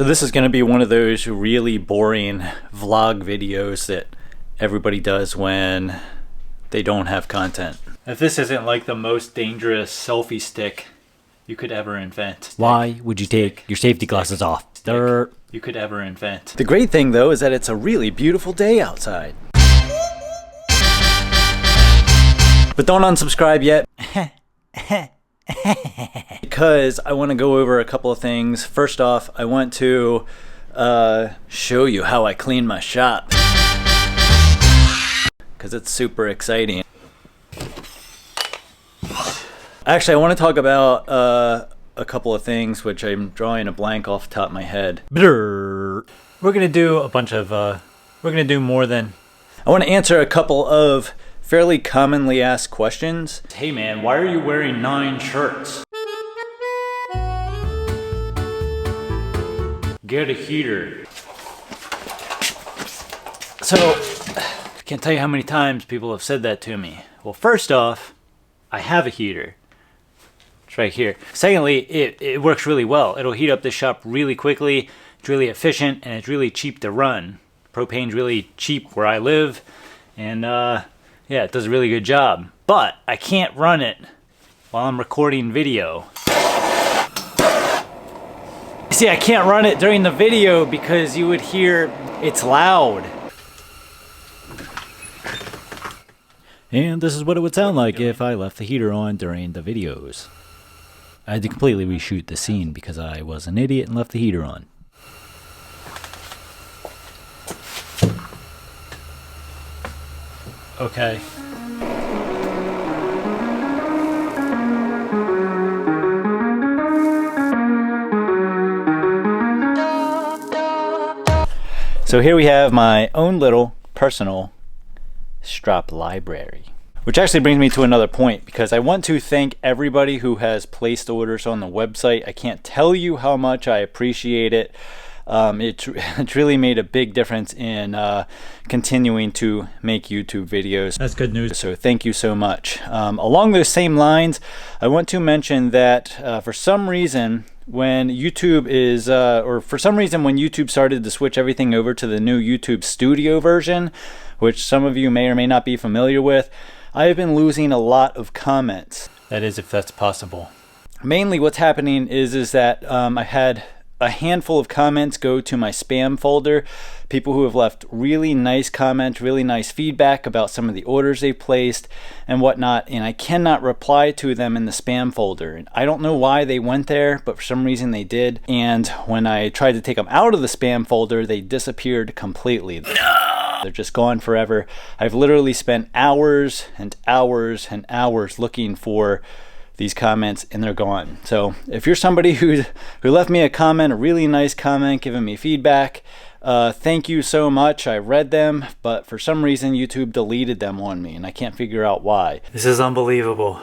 So this is going to be one of those really boring vlog videos that everybody does when they don't have content. If this isn't like the most dangerous selfie stick you could ever invent. Why would you take your safety glasses off? You could ever invent. The great thing though is that it's a really beautiful day outside. But don't unsubscribe yet. Because I want to go over a couple of things. First off, I want to show you how I clean my shop, because it's super exciting. Actually, I want to talk about a couple of things which I'm drawing a blank off the top of my head. We're gonna do a bunch of we're gonna do more than I want to answer a couple of fairly commonly asked questions. Hey man, why are you wearing 9 shirts? Get a heater. So, I can't tell you how many times people have said that to me. Well, first off, I have a heater. It's right here. Secondly, it works really well. It'll heat up the shop really quickly. It's really efficient and it's really cheap to run. Propane's really cheap where I live, and yeah, it does a really good job. But I can't run it while I'm recording video. See, I can't run it during the video because you would hear it's loud. And this is what it would sound like if I left the heater on during the videos. I had to completely reshoot the scene because I was an idiot and left the heater on. Okay. So here we have my own little personal strap library. Which actually brings me to another point, because I want to thank everybody who has placed orders on the website. I can't tell you how much I appreciate it. It's really made a big difference in continuing to make YouTube videos. That's good news. So thank you so much. Along those same lines, I want to mention that for some reason when YouTube is, for some reason when YouTube started to switch everything over to the new YouTube Studio version, which some of you may or may not be familiar with, I have been losing a lot of comments. That is, if that's possible. Mainly what's happening is that I had a handful of comments go to my spam folder. People who have left really nice comments, really nice feedback about some of the orders they placed and whatnot, and I cannot reply to them in the spam folder. And I don't know why they went there, but for some reason they did. And when I tried to take them out of the spam folder, they disappeared completely. They're just gone forever. I've literally spent hours and hours and hours looking for these comments, and they're gone. So if you're somebody who left me a comment, a really nice comment giving me feedback, thank you so much. I read them, but for some reason YouTube deleted them on me and I can't figure out why. This is unbelievable.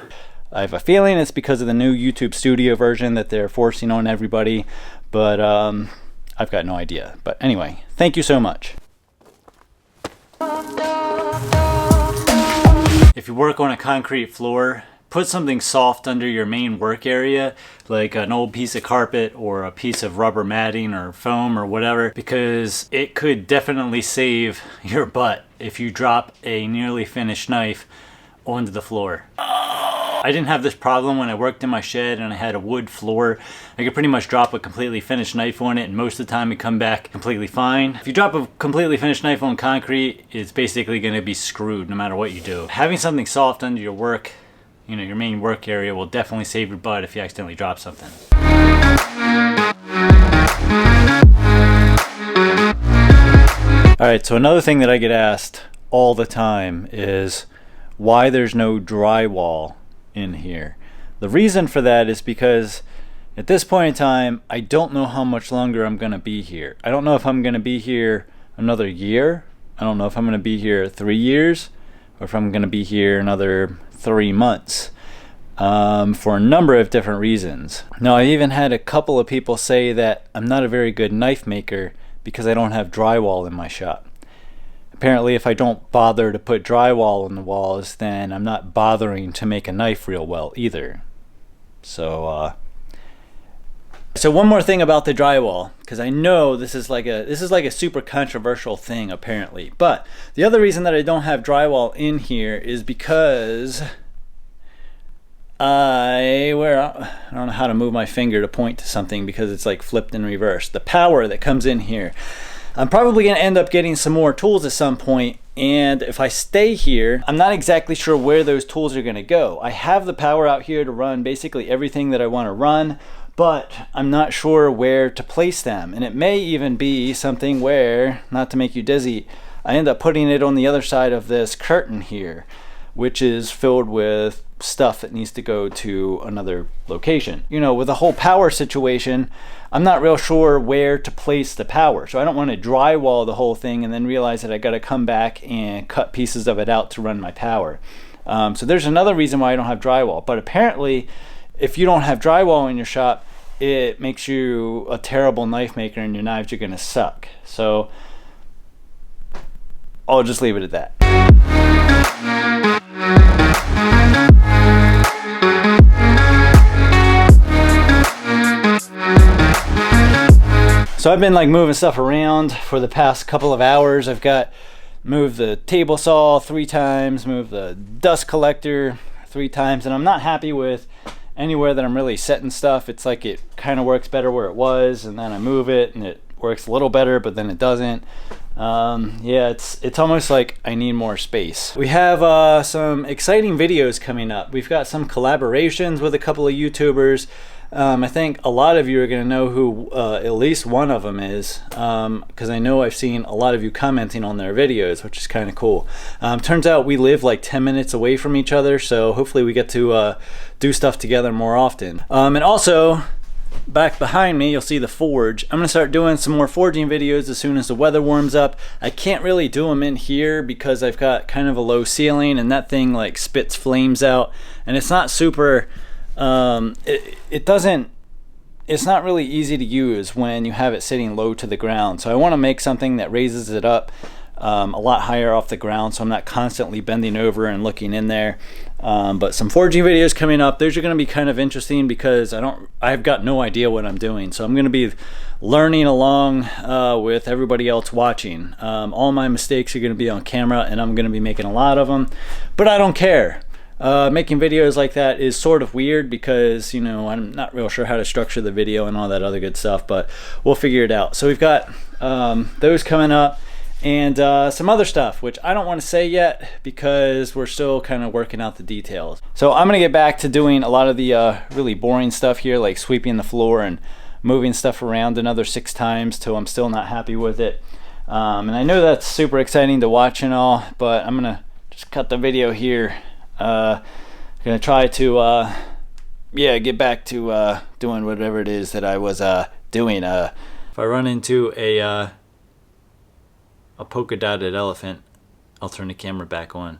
I have a feeling it's because of the new YouTube Studio version that they're forcing on everybody, but I've got no idea. But anyway, thank you so much. If you work on a concrete floor, put something soft under your main work area, like an old piece of carpet or a piece of rubber matting or foam or whatever, because it could definitely save your butt if you drop a nearly finished knife onto the floor. I didn't have this problem when I worked in my shed and I had a wood floor. I could pretty much drop a completely finished knife on it and most of the time it come back completely fine. If you drop a completely finished knife on concrete, it's basically going to be screwed no matter what you do. Having something soft under your work, your main work area, will definitely save your butt if you accidentally drop something. Alright, so another thing that I get asked all the time is why there's no drywall in here. The reason for that is because at this point in time, I don't know how much longer I'm going to be here. I don't know if I'm going to be here another year. I don't know if I'm going to be here 3 years, or if I'm going to be here another 3 months, for a number of different reasons. Now, I even had a couple of people say that I'm not a very good knife maker because I don't have drywall in my shop. Apparently, if I don't bother to put drywall on the walls, then I'm not bothering to make a knife real well either. So So one more thing about the drywall, because I know this is like a super controversial thing apparently, but the other reason that I don't have drywall in here is because I don't know how to move my finger to point to something because it's like flipped in reverse. The power that comes in here. I'm probably going to end up getting some more tools at some point, and if I stay here, I'm not exactly sure where those tools are going to go. I have the power out here to run basically everything that I want to run, but I'm not sure where to place them. And it may even be something where, not to make you dizzy, I end up putting it on the other side of this curtain here, which is filled with stuff that needs to go to another location. You know, with the whole power situation, I'm not real sure where to place the power. So I don't want to drywall the whole thing and then realize that I got to come back and cut pieces of it out to run my power. So there's another reason why I don't have drywall. But apparently, if you don't have drywall in your shop, it makes you a terrible knife maker and your knives are going to suck. So I'll just leave it at that. So I've been like moving stuff around for the past couple of hours. I've moved the table saw 3 times, moved the dust collector 3 times, and I'm not happy with anywhere that I'm really setting stuff. It's like it kind of works better where it was, and then I move it and it works a little better, but then it doesn't. Yeah, it's almost like I need more space. We have some exciting videos coming up. We've got some collaborations with a couple of YouTubers. I think a lot of you are going to know who at least one of them is, because I know I've seen a lot of you commenting on their videos, which is kind of cool. Turns out we live like 10 minutes away from each other, so hopefully we get to do stuff together more often. And also, back behind me, you'll see the forge. I'm going to start doing some more forging videos as soon as the weather warms up. I can't really do them in here because I've got kind of a low ceiling, and that thing like spits flames out, and it's not super... it's not really easy to use when you have it sitting low to the ground. So I want to make something that raises it up a lot higher off the ground, so I'm not constantly bending over and looking in there. But some forging videos coming up. Those are going to be kind of interesting because I've got no idea what I'm doing. So I'm going to be learning along with everybody else watching. All my mistakes are going to be on camera, and I'm going to be making a lot of them, but I don't care. Making videos like that is sort of weird because, you know, I'm not real sure how to structure the video and all that other good stuff, but we'll figure it out. So we've got those coming up, and some other stuff which I don't want to say yet because we're still kind of working out the details. So I'm gonna get back to doing a lot of the really boring stuff here, like sweeping the floor and moving stuff around another 6 times till I'm still not happy with it. And I know that's super exciting to watch and all, but I'm gonna just cut the video here. Gonna try to get back to doing whatever it is that I was doing. If I run into a polka dotted elephant, I'll turn the camera back on.